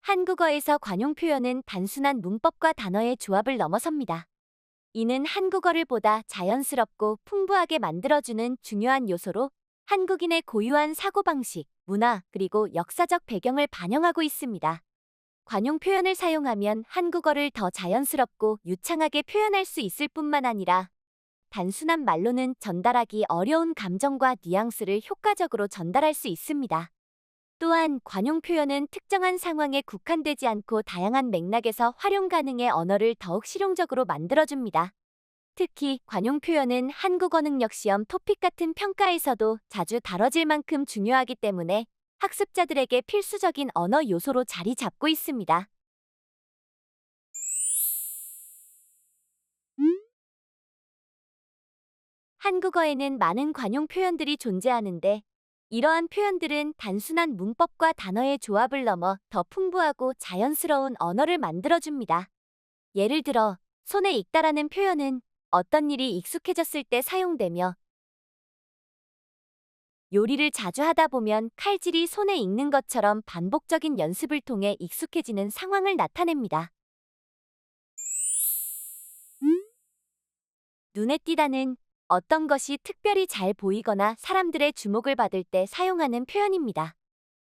한국어에서 관용 표현은 단순한 문법과 단어의 조합을 넘어섭니다. 이는 한국어를 보다 자연스럽고 풍부하게 만들어주는 중요한 요소로 한국인의 고유한 사고방식, 문화, 그리고 역사적 배경을 반영하고 있습니다. 관용 표현을 사용하면 한국어를 더 자연스럽고 유창하게 표현할 수 있을 뿐만 아니라 단순한 말로는 전달하기 어려운 감정과 뉘앙스를 효과적으로 전달할 수 있습니다. 또한 관용 표현은 특정한 상황에 국한되지 않고 다양한 맥락에서 활용 가능해 언어를 더욱 실용적으로 만들어줍니다. 특히 관용 표현은 한국어 능력 시험 토픽 같은 평가에서도 자주 다뤄질 만큼 중요하기 때문에 학습자들에게 필수적인 언어 요소로 자리 잡고 있습니다. 한국어에는 많은 관용 표현들이 존재하는데 이러한 표현들은 단순한 문법과 단어의 조합을 넘어 더 풍부하고 자연스러운 언어를 만들어줍니다. 예를 들어, 손에 익다라는 표현은 어떤 일이 익숙해졌을 때 사용되며 요리를 자주 하다 보면 칼질이 손에 익는 것처럼 반복적인 연습을 통해 익숙해지는 상황을 나타냅니다. 눈에 띄다는 어떤 것이 특별히 잘 보이거나 사람들의 주목을 받을 때 사용하는 표현입니다.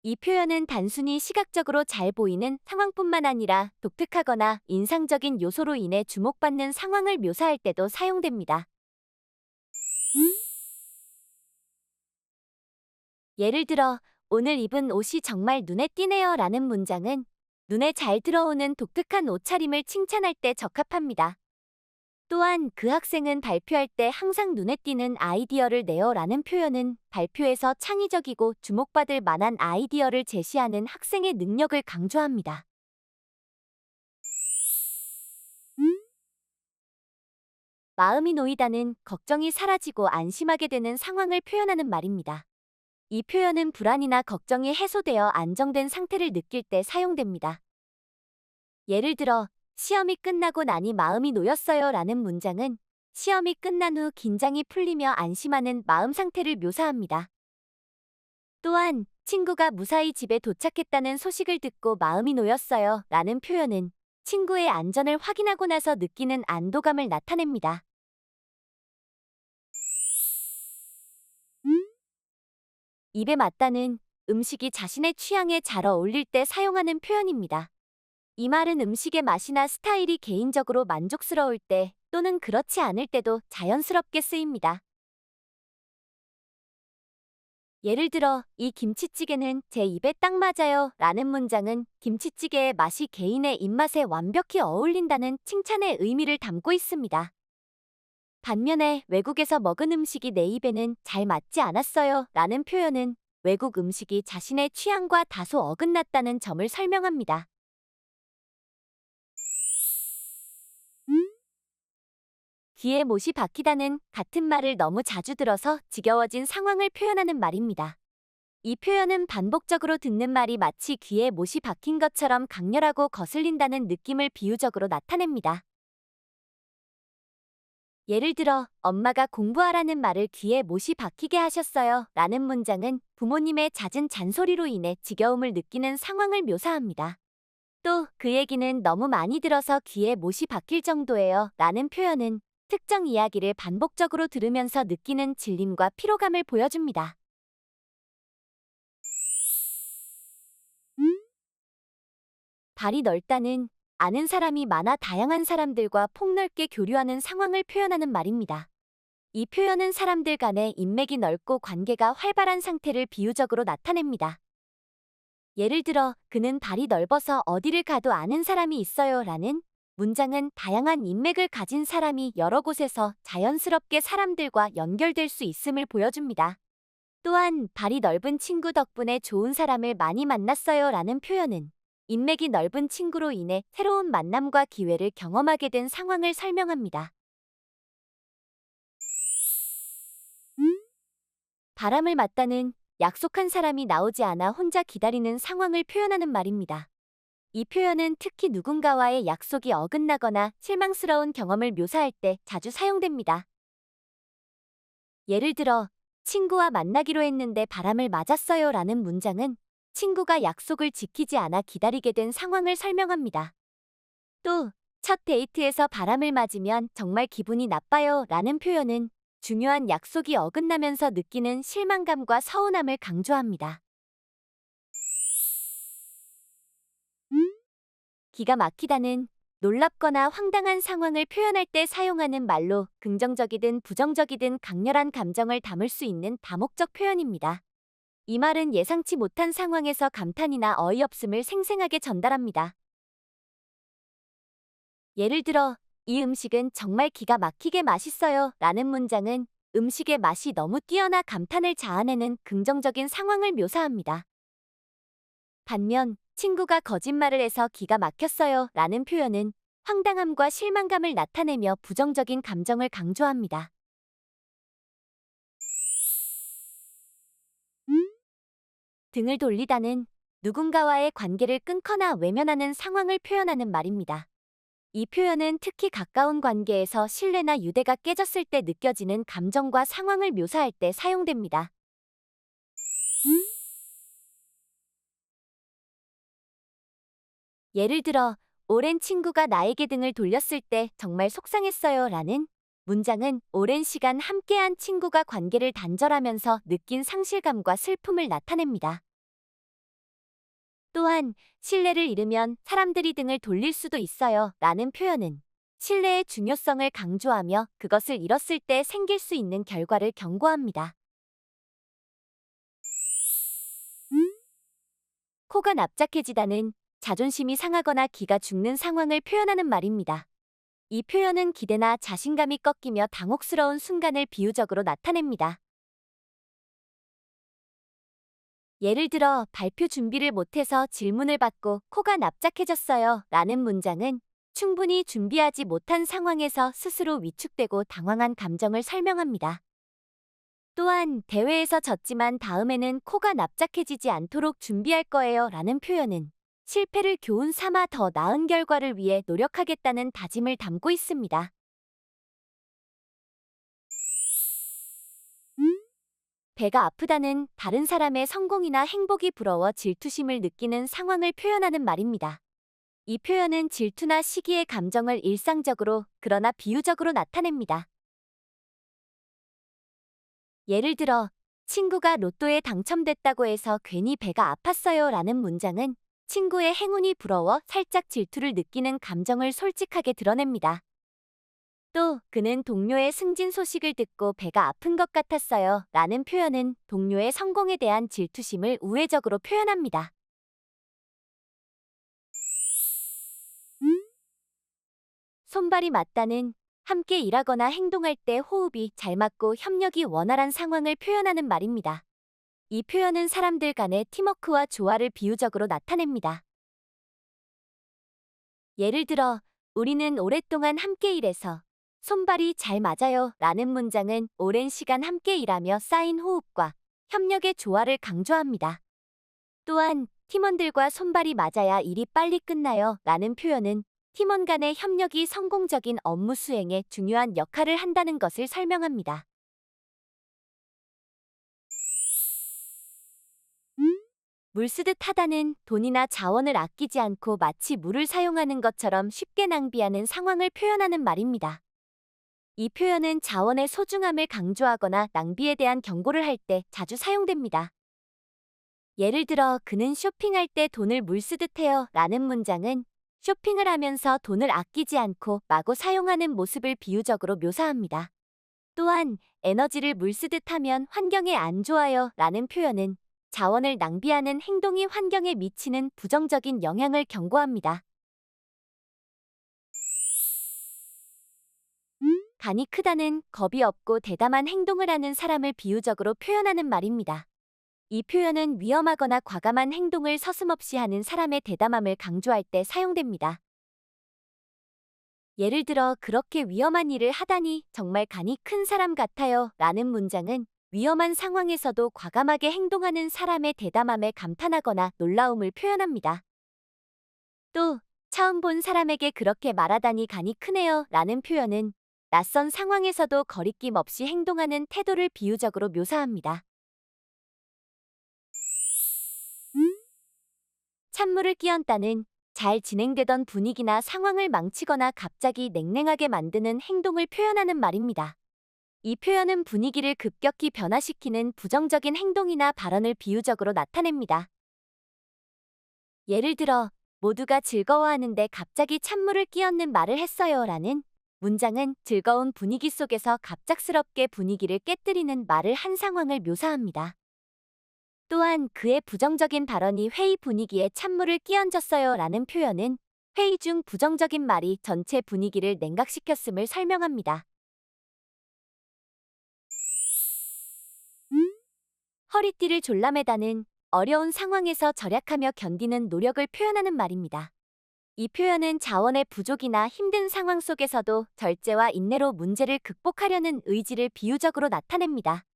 이 표현은 단순히 시각적으로 잘 보이는 상황뿐만 아니라 독특하거나 인상적인 요소로 인해 주목받는 상황을 묘사할 때도 사용됩니다. 예를 들어, 오늘 입은 옷이 정말 눈에 띄네요 라는 문장은 눈에 잘 들어오는 독특한 옷차림을 칭찬할 때 적합합니다. 또한 그 학생은 발표할 때 항상 눈에 띄는 아이디어를 내요 라는 표현은 발표에서 창의적이고 주목받을 만한 아이디어를 제시하는 학생의 능력을 강조합니다. 마음이 놓이다는 걱정이 사라지고 안심하게 되는 상황을 표현하는 말입니다. 이 표현은 불안이나 걱정이 해소되어 안정된 상태를 느낄 때 사용됩니다. 예를 들어, 시험이 끝나고 나니 마음이 놓였어요 라는 문장은 시험이 끝난 후 긴장이 풀리며 안심하는 마음 상태를 묘사합니다. 또한 친구가 무사히 집에 도착했다는 소식을 듣고 마음이 놓였어요 라는 표현은 친구의 안전을 확인하고 나서 느끼는 안도감을 나타냅니다. 입에 맞다는 음식이 자신의 취향에 잘 어울릴 때 사용하는 표현입니다. 이 말은 음식의 맛이나 스타일이 개인적으로 만족스러울 때 또는 그렇지 않을 때도 자연스럽게 쓰입니다. 예를 들어, 이 김치찌개는 제 입에 딱 맞아요 라는 문장은 김치찌개의 맛이 개인의 입맛에 완벽히 어울린다는 칭찬의 의미를 담고 있습니다. 반면에 외국에서 먹은 음식이 내 입에는 잘 맞지 않았어요 라는 표현은 외국 음식이 자신의 취향과 다소 어긋났다는 점을 설명합니다. 귀에 못이 박히다는 같은 말을 너무 자주 들어서 지겨워진 상황을 표현하는 말입니다. 이 표현은 반복적으로 듣는 말이 마치 귀에 못이 박힌 것처럼 강렬하고 거슬린다는 느낌을 비유적으로 나타냅니다. 예를 들어, 엄마가 공부하라는 말을 귀에 못이 박히게 하셨어요 라는 문장은 부모님의 잦은 잔소리로 인해 지겨움을 느끼는 상황을 묘사합니다. 또 그 얘기는 너무 많이 들어서 귀에 못이 박힐 정도예요 라는 표현은 특정 이야기를 반복적으로 들으면서 느끼는 질림과 피로감을 보여줍니다. 발이 넓다는 아는 사람이 많아 다양한 사람들과 폭넓게 교류하는 상황을 표현하는 말입니다. 이 표현은 사람들 간의 인맥이 넓고 관계가 활발한 상태를 비유적으로 나타냅니다. 예를 들어, 그는 발이 넓어서 어디를 가도 아는 사람이 있어요 라는 문장은 다양한 인맥을 가진 사람이 여러 곳에서 자연스럽게 사람들과 연결될 수 있음을 보여줍니다. 또한 발이 넓은 친구 덕분에 좋은 사람을 많이 만났어요 라는 표현은 인맥이 넓은 친구로 인해 새로운 만남과 기회를 경험하게 된 상황을 설명합니다. 바람을 맞다는 약속한 사람이 나오지 않아 혼자 기다리는 상황을 표현하는 말입니다. 이 표현은 특히 누군가와의 약속이 어긋나거나 실망스러운 경험을 묘사할 때 자주 사용됩니다. 예를 들어, 친구와 만나기로 했는데 바람을 맞았어요 라는 문장은 친구가 약속을 지키지 않아 기다리게 된 상황을 설명합니다. 또, 첫 데이트에서 바람을 맞으면 정말 기분이 나빠요 라는 표현은 중요한 약속이 어긋나면서 느끼는 실망감과 서운함을 강조합니다. 기가 막히다는 놀랍거나 황당한 상황을 표현할 때 사용하는 말로 긍정적이든 부정적이든 강렬한 감정을 담을 수 있는 다목적 표현입니다. 이 말은 예상치 못한 상황에서 감탄이나 어이없음을 생생하게 전달합니다. 예를 들어, 이 음식은 정말 기가 막히게 맛있어요 라는 문장은 음식의 맛이 너무 뛰어나 감탄을 자아내는 긍정적인 상황을 묘사합니다. 반면, 친구가 거짓말을 해서 기가 막혔어요 라는 표현은 황당함과 실망감을 나타내며 부정적인 감정을 강조합니다. 등을 돌리다는 누군가와의 관계를 끊거나 외면하는 상황을 표현하는 말입니다. 이 표현은 특히 가까운 관계에서 신뢰나 유대가 깨졌을 때 느껴지는 감정과 상황을 묘사할 때 사용됩니다. 예를 들어, 오랜 친구가 나에게 등을 돌렸을 때 정말 속상했어요 라는 문장은 오랜 시간 함께한 친구가 관계를 단절하면서 느낀 상실감과 슬픔을 나타냅니다. 또한, 신뢰를 잃으면 사람들이 등을 돌릴 수도 있어요 라는 표현은 신뢰의 중요성을 강조하며 그것을 잃었을 때 생길 수 있는 결과를 경고합니다. 코가 납작해지다는 자존심이 상하거나 기가 죽는 상황을 표현하는 말입니다. 이 표현은 기대나 자신감이 꺾이며 당혹스러운 순간을 비유적으로 나타냅니다. 예를 들어, 발표 준비를 못해서 질문을 받고 코가 납작해졌어요 라는 문장은 충분히 준비하지 못한 상황에서 스스로 위축되고 당황한 감정을 설명합니다. 또한 대회에서 졌지만 다음에는 코가 납작해지지 않도록 준비할 거예요 라는 표현은 실패를 교훈 삼아 더 나은 결과를 위해 노력하겠다는 다짐을 담고 있습니다. 배가 아프다는 다른 사람의 성공이나 행복이 부러워 질투심을 느끼는 상황을 표현하는 말입니다. 이 표현은 질투나 시기의 감정을 일상적으로 그러나 비유적으로 나타냅니다. 예를 들어, 친구가 로또에 당첨됐다고 해서 괜히 배가 아팠어요 라는 문장은 친구의 행운이 부러워 살짝 질투를 느끼는 감정을 솔직하게 드러냅니다. 또, 그는 동료의 승진 소식을 듣고 배가 아픈 것 같았어요 라는 표현은 동료의 성공에 대한 질투심을 우회적으로 표현합니다. 손발이 맞다는 함께 일하거나 행동할 때 호흡이 잘 맞고 협력이 원활한 상황을 표현하는 말입니다. 이 표현은 사람들 간의 팀워크와 조화를 비유적으로 나타냅니다. 예를 들어, 우리는 오랫동안 함께 일해서 손발이 잘 맞아요 라는 문장은 오랜 시간 함께 일하며 쌓인 호흡과 협력의 조화를 강조합니다. 또한, 팀원들과 손발이 맞아야 일이 빨리 끝나요 라는 표현은 팀원 간의 협력이 성공적인 업무 수행에 중요한 역할을 한다는 것을 설명합니다. 물 쓰듯 하다는 돈이나 자원을 아끼지 않고 마치 물을 사용하는 것처럼 쉽게 낭비하는 상황을 표현하는 말입니다. 이 표현은 자원의 소중함을 강조하거나 낭비에 대한 경고를 할 때 자주 사용됩니다. 예를 들어, 그는 쇼핑할 때 돈을 물 쓰듯 해요 라는 문장은 쇼핑을 하면서 돈을 아끼지 않고 마구 사용하는 모습을 비유적으로 묘사합니다. 또한, 에너지를 물 쓰듯 하면 환경에 안 좋아요 라는 표현은 자원을 낭비하는 행동이 환경에 미치는 부정적인 영향을 경고합니다. 간이 크다는 겁이 없고 대담한 행동을 하는 사람을 비유적으로 표현하는 말입니다. 이 표현은 위험하거나 과감한 행동을 서슴없이 하는 사람의 대담함을 강조할 때 사용됩니다. 예를 들어, 그렇게 위험한 일을 하다니 정말 간이 큰 사람 같아요 라는 문장은 위험한 상황에서도 과감하게 행동하는 사람의 대담함에 감탄하거나 놀라움을 표현합니다. 또, 처음 본 사람에게 그렇게 말하다니 간이 크네요 라는 표현은 낯선 상황에서도 거리낌 없이 행동하는 태도를 비유적으로 묘사합니다. 찬물을 끼얹다는 잘 진행되던 분위기나 상황을 망치거나 갑자기 냉랭하게 만드는 행동을 표현하는 말입니다. 이 표현은 분위기를 급격히 변화시키는 부정적인 행동이나 발언을 비유적으로 나타냅니다. 예를 들어, 모두가 즐거워하는데 갑자기 찬물을 끼얹는 말을 했어요 라는 문장은 즐거운 분위기 속에서 갑작스럽게 분위기를 깨뜨리는 말을 한 상황을 묘사합니다. 또한 그의 부정적인 발언이 회의 분위기에 찬물을 끼얹었어요 라는 표현은 회의 중 부정적인 말이 전체 분위기를 냉각시켰음을 설명합니다. 허리띠를 졸라매다는 어려운 상황에서 절약하며 견디는 노력을 표현하는 말입니다. 이 표현은 자원의 부족이나 힘든 상황 속에서도 절제와 인내로 문제를 극복하려는 의지를 비유적으로 나타냅니다.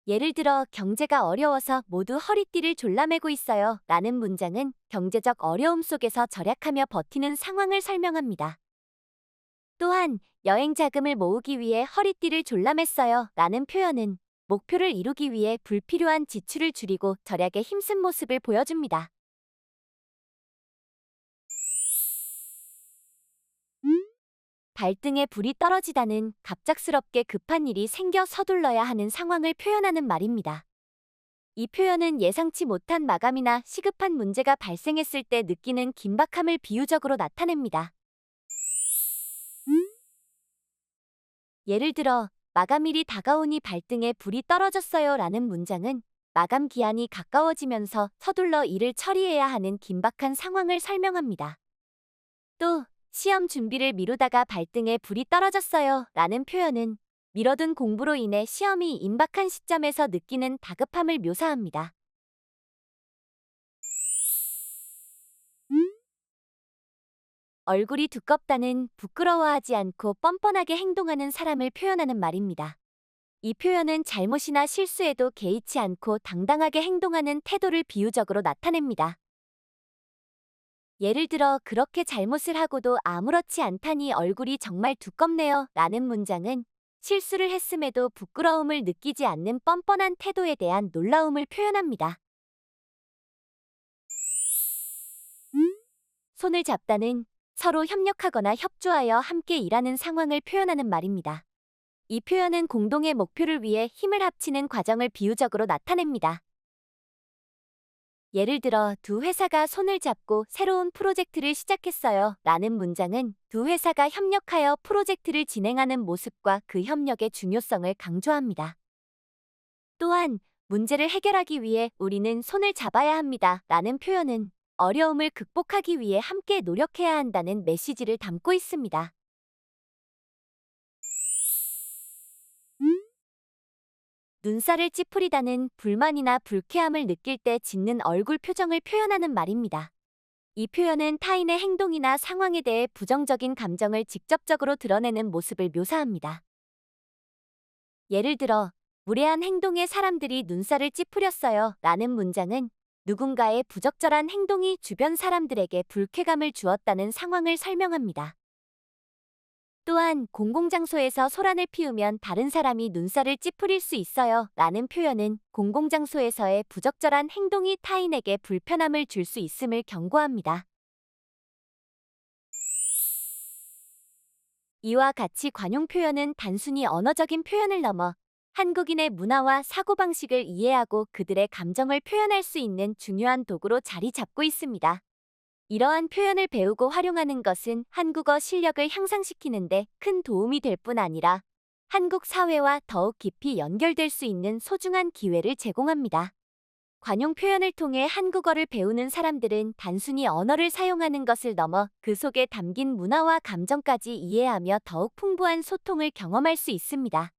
예를 들어 경제가 어려워서 모두 허리띠를 졸라매고 있어요 라는 문장은 경제적 어려움 속에서 절약하며 버티는 상황을 설명합니다. 또한 여행 자금을 모으기 위해 허리띠를 졸라맸어요 라는 표현은 목표를 이루기 위해 불필요한 지출을 줄이고 절약에 힘쓴 모습을 보여줍니다. 발등에 불이 떨어지다는 갑작스럽게 급한 일이 생겨 서둘러야 하는 상황을 표현하는 말입니다. 이 표현은 예상치 못한 마감이나 시급한 문제가 발생했을 때 느끼는 긴박함을 비유적으로 나타냅니다. 예를 들어, 마감일이 다가오니 발등에 불이 떨어졌어요 라는 문장은 마감 기한이 가까워지면서 서둘러 일을 처리해야 하는 긴박한 상황을 설명합니다. 또, 시험 준비를 미루다가 발등에 불이 떨어졌어요 라는 표현은 미뤄둔 공부로 인해 시험이 임박한 시점에서 느끼는 다급함을 묘사합니다. 얼굴이 두껍다는 부끄러워하지 않고 뻔뻔하게 행동하는 사람을 표현하는 말입니다. 이 표현은 잘못이나 실수에도 개의치 않고 당당하게 행동하는 태도를 비유적으로 나타냅니다. 예를 들어 그렇게 잘못을 하고도 아무렇지 않다니 얼굴이 정말 두껍네요 라는 문장은 실수를 했음에도 부끄러움을 느끼지 않는 뻔뻔한 태도에 대한 놀라움을 표현합니다. 손을 잡다는 서로 협력하거나 협조하여 함께 일하는 상황을 표현하는 말입니다. 이 표현은 공동의 목표를 위해 힘을 합치는 과정을 비유적으로 나타냅니다. 예를 들어 두 회사가 손을 잡고 새로운 프로젝트를 시작했어요 라는 문장은 두 회사가 협력하여 프로젝트를 진행하는 모습과 그 협력의 중요성을 강조합니다. 또한 문제를 해결하기 위해 우리는 손을 잡아야 합니다 라는 표현은 어려움을 극복하기 위해 함께 노력해야 한다는 메시지를 담고 있습니다. 눈살을 찌푸리다는 불만이나 불쾌함을 느낄 때 짓는 얼굴 표정을 표현하는 말입니다. 이 표현은 타인의 행동이나 상황에 대해 부정적인 감정을 직접적으로 드러내는 모습을 묘사합니다. 예를 들어, 무례한 행동에 사람들이 눈살을 찌푸렸어요 라는 문장은 누군가의 부적절한 행동이 주변 사람들에게 불쾌감을 주었다는 상황을 설명합니다. 또한 공공장소에서 소란을 피우면 다른 사람이 눈살을 찌푸릴 수 있어요 라는 표현은 공공장소에서의 부적절한 행동이 타인에게 불편함을 줄 수 있음을 경고합니다. 이와 같이 관용 표현은 단순히 언어적인 표현을 넘어 한국인의 문화와 사고방식을 이해하고 그들의 감정을 표현할 수 있는 중요한 도구로 자리 잡고 있습니다. 이러한 표현을 배우고 활용하는 것은 한국어 실력을 향상시키는 데 큰 도움이 될 뿐 아니라 한국 사회와 더욱 깊이 연결될 수 있는 소중한 기회를 제공합니다. 관용 표현을 통해 한국어를 배우는 사람들은 단순히 언어를 사용하는 것을 넘어 그 속에 담긴 문화와 감정까지 이해하며 더욱 풍부한 소통을 경험할 수 있습니다.